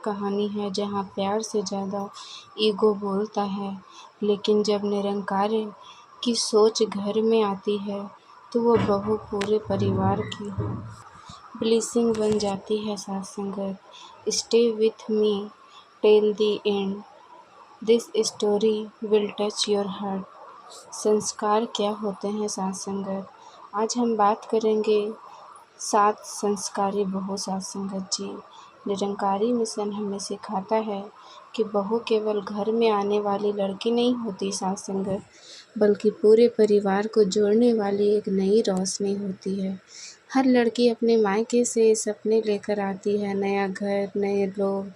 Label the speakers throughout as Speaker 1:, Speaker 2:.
Speaker 1: कहानी है जहाँ प्यार से ज़्यादा ईगो बोलता है, लेकिन जब निरंकार की सोच घर में आती है तो वो बहू पूरे परिवार की ब्लेसिंग बन जाती है। साथ संगत, stay with me till the end, this story will touch your heart. संस्कार क्या होते हैं साथ संगत? आज हम बात करेंगे 7 संस्कारी बहू। साथ संगत जी, निरंकारी मिशन हमें सिखाता है कि बहू केवल घर में आने वाली लड़की नहीं होती साथ संगत, बल्कि पूरे परिवार को जोड़ने वाली एक नई रोशनी होती है। हर लड़की अपने मायके से सपने लेकर आती है, नया घर, नए लोग,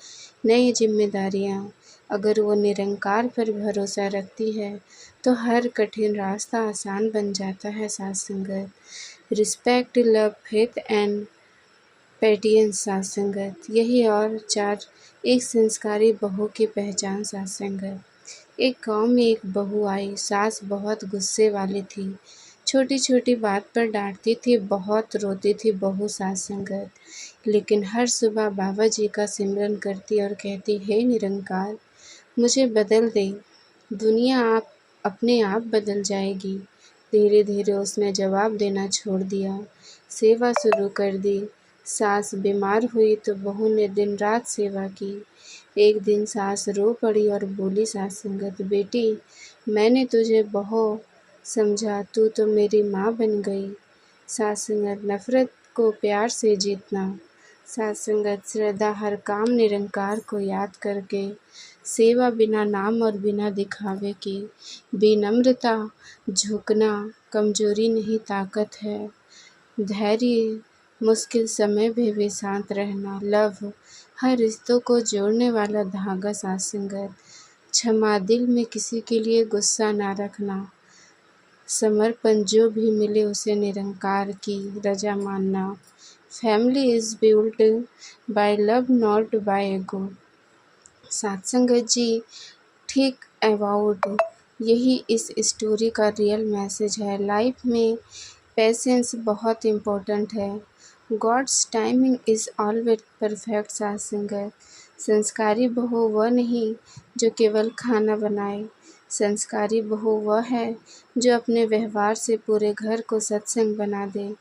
Speaker 1: नई जिम्मेदारियाँ। अगर वो निरंकार पर भरोसा रखती है तो हर कठिन रास्ता आसान बन जाता है। साथ संगत, रिस्पेक्ट, लव, फेथ एंड पेटियंस। साथ संगत, यही और 4 एक संस्कारी बहू की पहचान। साथ संगत, एक गांव में एक बहू आई। सास बहुत गुस्से वाली थी, छोटी छोटी बात पर डांटती थी, बहुत रोती थी बहू। साथ संगत, लेकिन हर सुबह बाबा जी का सिमरन करती और कहती, हे निरंकार, मुझे बदल दे, दुनिया आप अपने आप बदल जाएगी। धीरे धीरे उसने जवाब देना छोड़ दिया, सेवा शुरू कर दी। सास बीमार हुई तो बहू ने दिन रात सेवा की। एक दिन सास रो पड़ी और बोली, साथ संगत, बेटी, मैंने तुझे बहुत समझा, तू तो मेरी माँ बन गई। साथ संगत, नफरत को प्यार से जीतना। साथ संगत, श्रद्धा, हर काम निरंकार को याद करके, सेवा बिना नाम और बिना दिखावे के, विनम्रता, झुकना कमजोरी नहीं ताकत है, धैर्य, मुश्किल समय में भी शांत रहना, लव, हर रिश्तों को जोड़ने वाला धागा। साथ संगत, क्षमा, दिल में किसी के लिए गुस्सा ना रखना, समर्पण, जो भी मिले उसे निरंकार की रजा मानना। Family is built by love not by ego. साथ संगत जी, ठीक अबाउट यही इस स्टोरी का रियल मैसेज है। लाइफ में पेशेंस बहुत इम्पोर्टेंट है। God's timing is always perfect. साथ संगत, संस्कारी बहू वह नहीं जो केवल खाना बनाए, संस्कारी बहू वह है जो अपने व्यवहार से पूरे घर को सत्संग बना दे।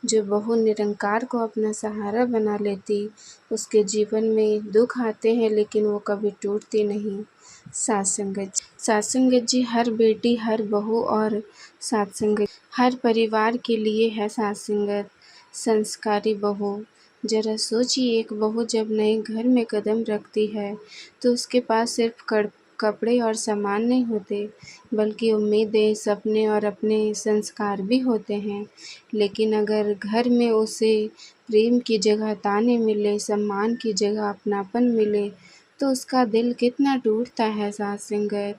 Speaker 1: जो बहू निरंकार को अपना सहारा बना लेती, उसके जीवन में दुख आते हैं लेकिन वो कभी टूटती नहीं। साथ संगत जी, हर बेटी, हर बहू और साथ संगत हर परिवार के लिए है साथ संगत संस्कारी बहू। जरा सोचिए, एक बहू जब नए घर में कदम रखती है तो उसके पास सिर्फ कपड़े और सामान नहीं होते, बल्कि उम्मीदें, सपने और अपने संस्कार भी होते हैं। लेकिन अगर घर में उसे प्रेम की जगह ताने मिले, सम्मान की जगह अपनापन मिले, तो उसका दिल कितना टूटता है। साथ संगत,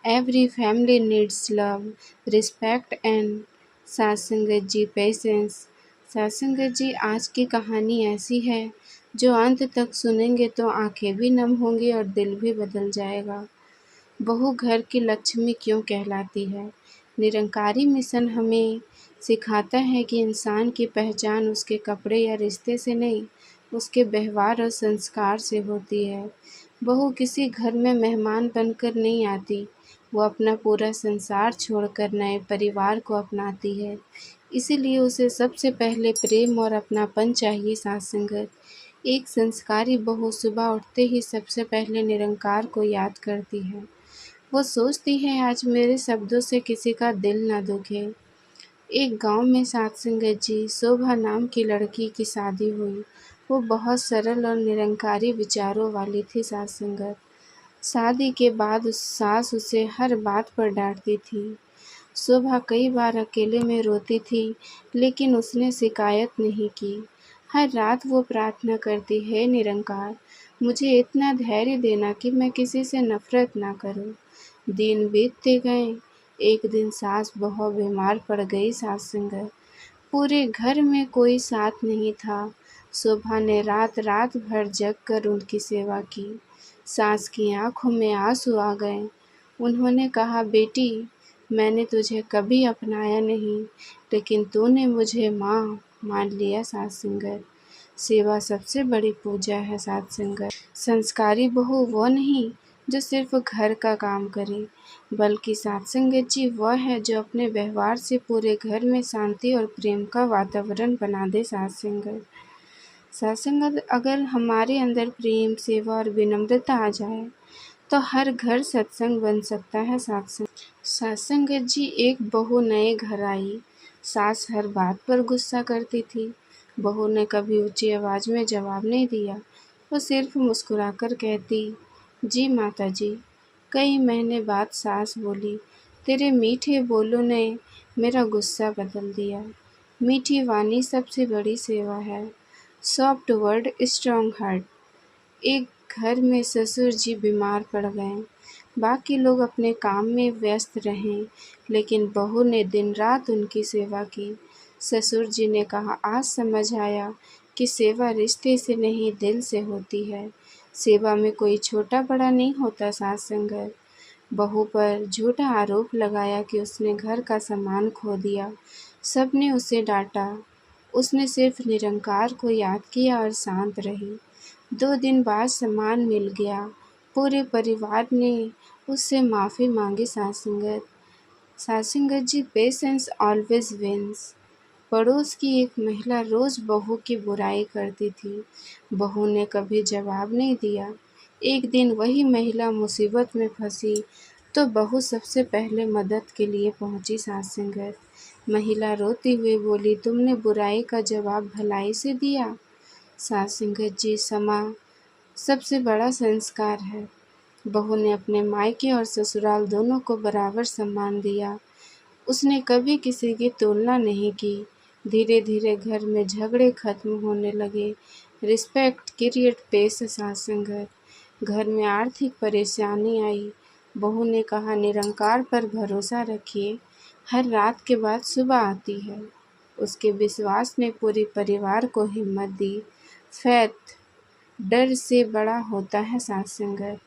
Speaker 1: every family needs love, respect and साथ संगत जी पेशेंस। साथ संगत जी, आज की कहानी ऐसी है जो अंत तक सुनेंगे तो आंखें भी नम होंगी और दिल भी बदल जाएगा। बहू घर की लक्ष्मी क्यों कहलाती है? निरंकारी मिशन हमें सिखाता है कि इंसान की पहचान उसके कपड़े या रिश्ते से नहीं, उसके व्यवहार और संस्कार से होती है। बहू किसी घर में मेहमान बनकर नहीं आती, वो अपना पूरा संसार छोड़कर नए परिवार को अपनाती है। इसीलिए उसे सबसे पहले प्रेम और अपनापन चाहिए। साथ संगत, एक संस्कारी बहू सुबह उठते ही सबसे पहले निरंकार को याद करती है। वो सोचती है, आज मेरे शब्दों से किसी का दिल न दुखे। एक गांव में साथ संगत जी, शोभा नाम की लड़की की शादी हुई। वो बहुत सरल और निरंकारी विचारों वाली थी। साथ संगत, शादी के बाद सास उसे हर बात पर डांटती थी। शोभा कई बार अकेले में रोती थी, लेकिन उसने शिकायत नहीं की। हर रात वो प्रार्थना करती, हे निरंकार, मुझे इतना धैर्य देना कि मैं किसी से नफरत ना करूं। दिन बीतते गए। एक दिन सास बहुत बीमार पड़ गई। साथ संगत, पूरे घर में कोई साथ नहीं था। शोभा ने रात रात भर जग कर उनकी सेवा की। सास की आंखों में आंसू आ गए। उन्होंने कहा, बेटी, मैंने तुझे कभी अपनाया नहीं, लेकिन तूने मुझे माँ मान लिया। साथ संगत, सेवा सबसे बड़ी पूजा है साथ संगत। संस्कारी बहू वो नहीं जो सिर्फ घर का काम करे, बल्कि साथ संगत जी वह है जो अपने व्यवहार से पूरे घर में शांति और प्रेम का वातावरण बना दे। साथ संगत अगर हमारे अंदर प्रेम, सेवा और विनम्रता आ जाए तो हर घर सत्संग बन सकता है। साथ संगत जी एक बहू नए घर आई। सास हर बात पर गुस्सा करती थी। बहू ने कभी ऊंची आवाज में जवाब नहीं दिया। वो सिर्फ मुस्कुराकर कहती, जी माता जी। कई महीने बाद सास बोली, तेरे मीठे बोलों ने मेरा गुस्सा बदल दिया। मीठी वाणी सबसे बड़ी सेवा है। Soft word, strong heart. एक घर में ससुर जी बीमार पड़ गए। बाकी लोग अपने काम में व्यस्त रहे, लेकिन बहू ने दिन रात उनकी सेवा की। ससुर जी ने कहा, आज समझ आया कि सेवा रिश्ते से नहीं दिल से होती है। सेवा में कोई छोटा बड़ा नहीं होता। साथ संगत बहू पर झूठा आरोप लगाया कि उसने घर का सामान खो दिया। सबने उसे डांटा। उसने सिर्फ निरंकार को याद किया और शांत रही। 2 दिन बाद सामान मिल गया। पूरे परिवार ने उससे माफ़ी मांगी। सासंगत जी, पेशेंस ऑलवेज विंस। पड़ोस की एक महिला रोज बहू की बुराई करती थी। बहू ने कभी जवाब नहीं दिया। एक दिन वही महिला मुसीबत में फंसी तो बहू सबसे पहले मदद के लिए पहुंची। सासंगत महिला रोती हुई बोली, तुमने बुराई का जवाब भलाई से दिया। सासंगत जी, क्षमा सबसे बड़ा संस्कार है। बहू ने अपने मायके और ससुराल दोनों को बराबर सम्मान दिया। उसने कभी किसी की तुलना नहीं की। धीरे धीरे घर में झगड़े खत्म होने लगे। Respect create peace. संगत घर में आर्थिक परेशानी आई। बहू ने कहा, निरंकार पर भरोसा रखिए, हर रात के बाद सुबह आती है। उसके विश्वास ने पूरे परिवार को हिम्मत दी। फैथ डर से बड़ा होता है। संगत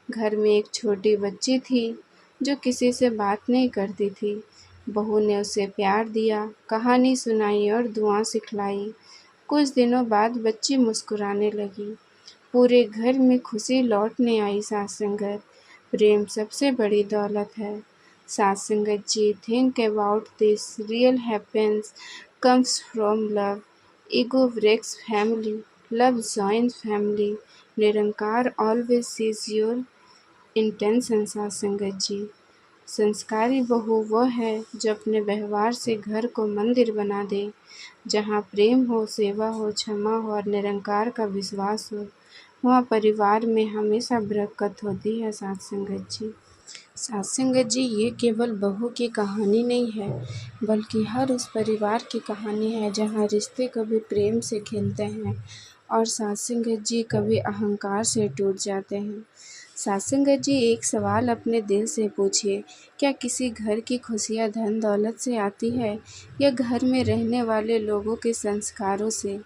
Speaker 1: घर में एक छोटी बच्ची थी जो किसी से बात नहीं करती थी। बहू ने उसे प्यार दिया, कहानी सुनाई और दुआ सिखलाई। कुछ दिनों बाद बच्ची मुस्कुराने लगी। पूरे घर में खुशी लौटने आई। संगत प्रेम सबसे बड़ी दौलत है। संगत जी, think about this, real happiness comes from love. Ego breaks family, love joins family. Nirankar always sees your intention. संगत जी, संस्कारी बहू वह है जो अपने व्यवहार से घर को मंदिर बना दे। जहाँ प्रेम हो, सेवा हो, क्षमा हो और निरंकार का विश्वास हो, वहाँ परिवार में हमेशा बरकत होती है। साथ संगत जी, ये केवल बहू की कहानी नहीं है, बल्कि हर उस परिवार की कहानी है जहाँ रिश्ते कभी प्रेम से खिलते हैं और साथ संगत जी कभी अहंकार से टूट जाते हैं। सासंगत जी, एक सवाल अपने दिल से पूछिए, क्या किसी घर की खुशियाँ धन दौलत से आती है या घर में रहने वाले लोगों के संस्कारों से?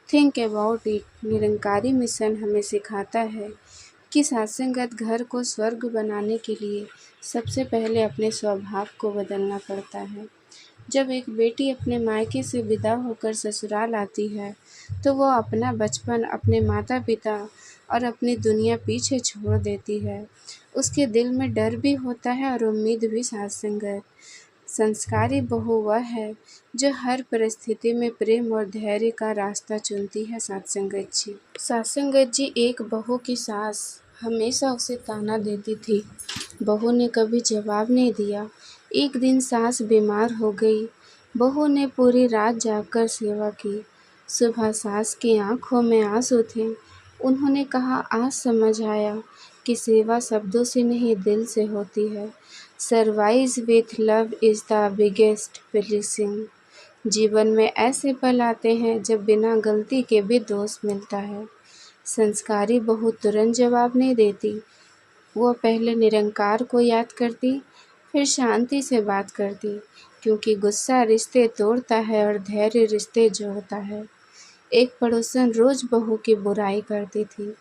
Speaker 1: Think about it. Nirankari mission हमें सिखाता है कि सासंगत घर को स्वर्ग बनाने के लिए सबसे पहले अपने स्वभाव को बदलना पड़ता है। जब एक बेटी अपने मायके से विदा होकर ससुराल आती है तो वो अपना बचपन, अपने माता पिता और अपनी दुनिया पीछे छोड़ देती है। उसके दिल में डर भी होता है और उम्मीद भी। संगत संस्कारी बहू वह है जो हर परिस्थिति में प्रेम और धैर्य का रास्ता चुनती है। संगत जी, एक बहू की सास हमेशा उसे ताना देती थी। बहू ने कभी जवाब नहीं दिया। एक दिन सास बीमार हो गई। बहू ने पूरी रात जागकर सेवा की। सुबह सास की आंखों में आंसू थे। उन्होंने कहा, आज समझ आया कि सेवा शब्दों से नहीं दिल से होती है। Survive with love is the biggest blessing. जीवन में ऐसे पल आते हैं जब बिना गलती के भी दोस्त मिलता है। संस्कारी बहू तुरंत जवाब नहीं देती। वो पहले निरंकार को याद करती, फिर शांति से बात करती, क्योंकि गुस्सा रिश्ते तोड़ता है और धैर्य रिश्ते जोड़ता है। एक पड़ोसन रोज बहू की बुराई करती थी।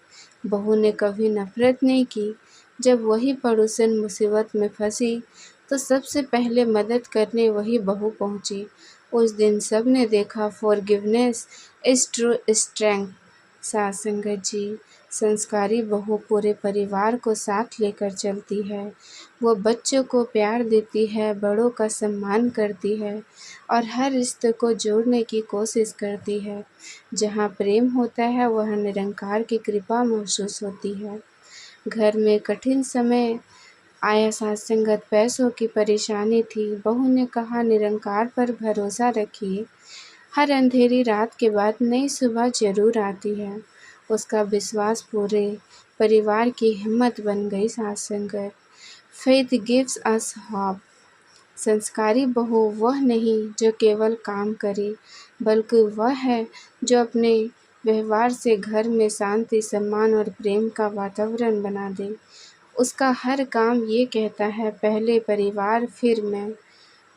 Speaker 1: बहू ने कभी नफरत नहीं की। जब वही पड़ोसन मुसीबत में फंसी तो सबसे पहले मदद करने वही बहू पहुंची। उस दिन सबने देखा फॉरगिवनेस इज ट्रू स्ट्रेंथ। साथ संगत जी, संस्कारी बहू पूरे परिवार को साथ लेकर चलती है। वो बच्चों को प्यार देती है, बड़ों का सम्मान करती है और हर रिश्ते को जोड़ने की कोशिश करती है। जहाँ प्रेम होता है वह निरंकार की कृपा महसूस होती है। घर में कठिन समय आया, साथ संगत पैसों की परेशानी थी। बहू ने कहा, निरंकार पर भरोसा रखिए, हर अंधेरी रात के बाद नई सुबह जरूर आती है। उसका विश्वास पूरे परिवार की हिम्मत बन गई। साथ संगत, फेथ गिव्स अस होप। संस्कारी बहू वह नहीं जो केवल काम करे, बल्कि वह है जो अपने व्यवहार से घर में शांति, सम्मान और प्रेम का वातावरण बना दे। उसका हर काम ये कहता है, पहले परिवार फिर मैं।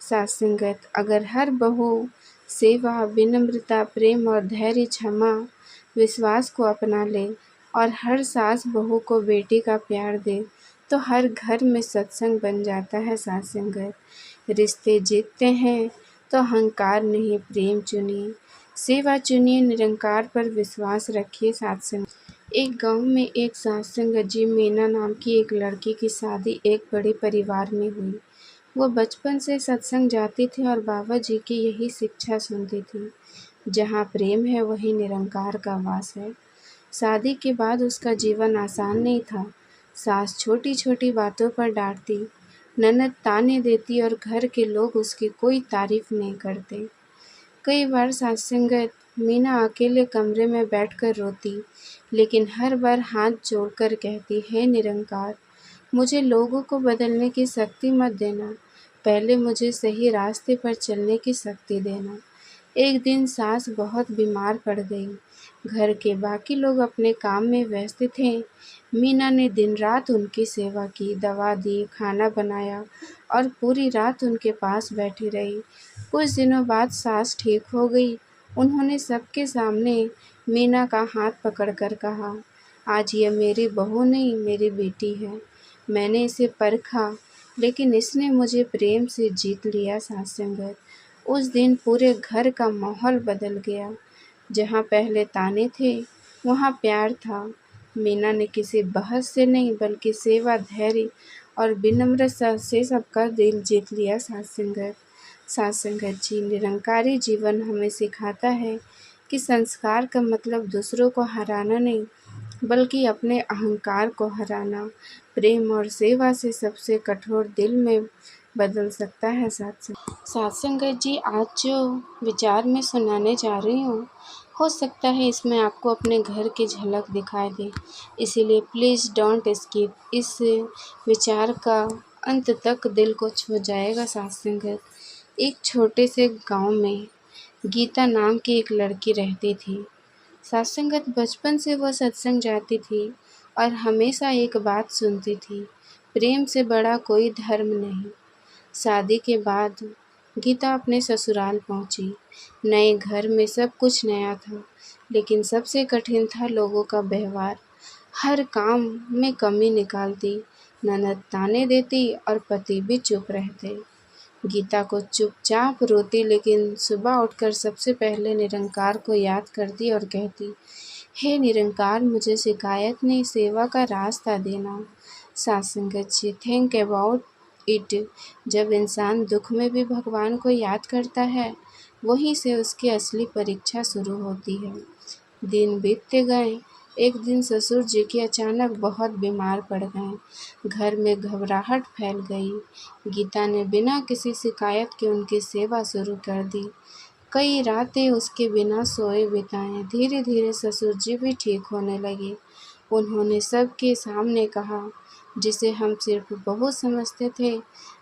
Speaker 1: साथ संगत, अगर हर बहू सेवा, विनम्रता, प्रेम और धैर्य, क्षमा, विश्वास को अपना ले और हर सास बहू को बेटी का प्यार दे, तो हर घर में सत्संग बन जाता है। साथ संगत, रिश्ते जीतते हैं तो अहंकार नहीं, प्रेम चुनिए, सेवा चुनिए, निरंकार पर विश्वास रखिए। साथ संगत, एक गांव में एक साथ संगत जी, मीना नाम की एक लड़की की शादी एक बड़े परिवार में हुई। वो बचपन से सत्संग जाती थी और बाबा जी की यही शिक्षा सुनती थी, जहाँ प्रेम है वहीं निरंकार का वास है। शादी के बाद उसका जीवन आसान नहीं था। सास छोटी छोटी बातों पर डांटती, ननद ताने देती और घर के लोग उसकी कोई तारीफ नहीं करते। कई बार सत्संगत मीना अकेले कमरे में बैठकर रोती, लेकिन हर बार हाथ जोड़कर कहती, हे निरंकार, मुझे लोगों को बदलने की शक्ति मत देना, पहले मुझे सही रास्ते पर चलने की शक्ति देना। एक दिन सास बहुत बीमार पड़ गई। घर के बाकी लोग अपने काम में व्यस्त थे। मीना ने दिन रात उनकी सेवा की, दवा दी, खाना बनाया और पूरी रात उनके पास बैठी रही। कुछ दिनों बाद सास ठीक हो गई। उन्होंने सबके सामने मीना का हाथ पकड़कर कहा, आज ये मेरी बहू नहीं, मेरी बेटी है। मैंने इसे परखा, लेकिन इसने मुझे प्रेम से जीत लिया। साथ संगत, उस दिन पूरे घर का माहौल बदल गया। जहाँ पहले ताने थे, वहाँ प्यार था। मीना ने किसी बहस से नहीं, बल्कि सेवा, धैर्य और विनम्रता से सबका दिल जीत लिया। साथ संगत जी, निरंकारी जीवन हमें सिखाता है कि संस्कार का मतलब दूसरों को हराना नहीं, बल्कि अपने अहंकार को हराना। प्रेम और सेवा से सबसे कठोर दिल में बदल सकता है। साथ संगत जी, आज जो विचार मैं सुनाने जा रही हूँ, हो सकता है इसमें आपको अपने घर की झलक दिखाई दे, इसीलिए प्लीज़ डोंट स्किप। इस विचार का अंत तक दिल को छू जाएगा। साथ संगत, एक छोटे से गांव में गीता नाम की एक लड़की रहती थी। साथ संगत, बचपन से वह सत्संग जाती थी और हमेशा एक बात सुनती थी, प्रेम से बड़ा कोई धर्म नहीं। शादी के बाद गीता अपने ससुराल पहुंची। नए घर में सब कुछ नया था, लेकिन सबसे कठिन था लोगों का व्यवहार। हर काम में कमी निकालती, ननद ताने देती और पति भी चुप रहते। गीता को चुपचाप रोती, लेकिन सुबह उठकर सबसे पहले निरंकार को याद करती और कहती, हे निरंकार, मुझे शिकायत नहीं, सेवा का रास्ता देना। साथ संगत जी, थिंक अबाउट इट। जब इंसान दुख में भी भगवान को याद करता है, वहीं से उसकी असली परीक्षा शुरू होती है। दिन बीतते गए। एक दिन ससुर जी की अचानक बहुत बीमार पड़ गए। घर में घबराहट फैल गई। गीता ने बिना किसी शिकायत के उनकी सेवा शुरू कर दी। कई रातें उसके बिना सोए बिताएं। धीरे धीरे ससुर जी भी ठीक होने लगे। उन्होंने सबके सामने कहा, जिसे हम सिर्फ बहू समझते थे,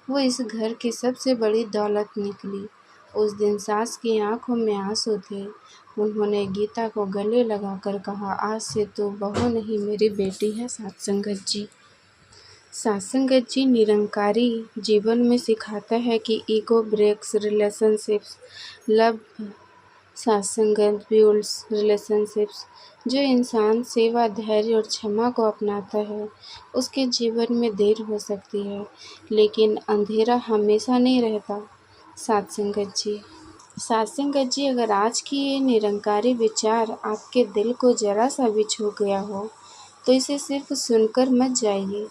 Speaker 1: वो इस घर की सबसे बड़ी दौलत निकली। उस दिन सास की आंखों में आंसू थे। उन्होंने गीता को गले लगाकर कहा, आज से तो बहू नहीं, मेरी बेटी है। सात संगत जी, निरंकारी जीवन में सिखाता है कि ईगो ब्रेक्स रिलेशनशिप्स, लव सात संगत बिल्ड्स रिलेशनशिप्स। जो इंसान सेवा, धैर्य और क्षमा को अपनाता है, उसके जीवन में देर हो सकती है, लेकिन अंधेरा हमेशा नहीं रहता। सात संगत जी, सात संगत जी, अगर आज की ये निरंकारी विचार आपके दिल को जरा सा भी छू गया हो तो इसे सिर्फ सुनकर मत जाइए,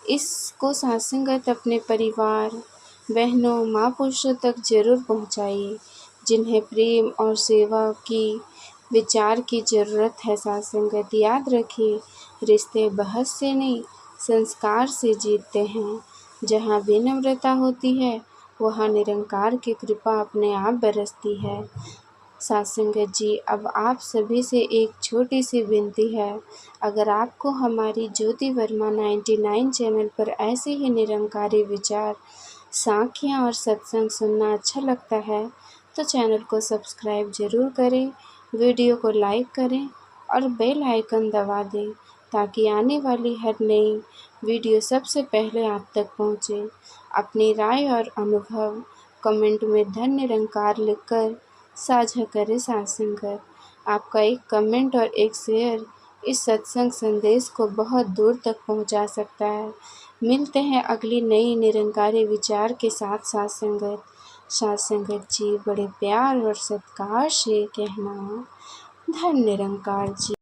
Speaker 1: इसको सात संगत अपने परिवार, बहनों, माँ पुरुषों तक जरूर पहुँचाइए जिन्हें प्रेम और सेवा की विचार की ज़रूरत है। सात संगत, याद रखिए, रिश्ते बहस से नहीं संस्कार से जीतते हैं। जहाँ विनम्रता होती है वहाँ निरंकार की कृपा अपने आप बरसती है। सात संगत जी, अब आप सभी से एक छोटी सी विनती है, अगर आपको हमारी ज्योति वर्मा 99 चैनल पर ऐसे ही निरंकारी विचार, साखियाँ और सत्संग सुनना अच्छा लगता है तो चैनल को सब्सक्राइब ज़रूर करें, वीडियो को लाइक करें और बेल आइकन दबा दें ताकि आने वाली हर नई वीडियो सबसे पहले आप तक पहुँचे। अपनी राय और अनुभव कमेंट में धन निरंकार लिखकर साझा करें। सात संगत, आपका एक कमेंट और एक शेयर इस सत्संग संदेश को बहुत दूर तक पहुंचा सकता है। मिलते हैं अगली नई निरंकारी विचार के साथ। सात संगत, सात संगत जी, बड़े प्यार और सत्कार से कहना, धन निरंकार जी।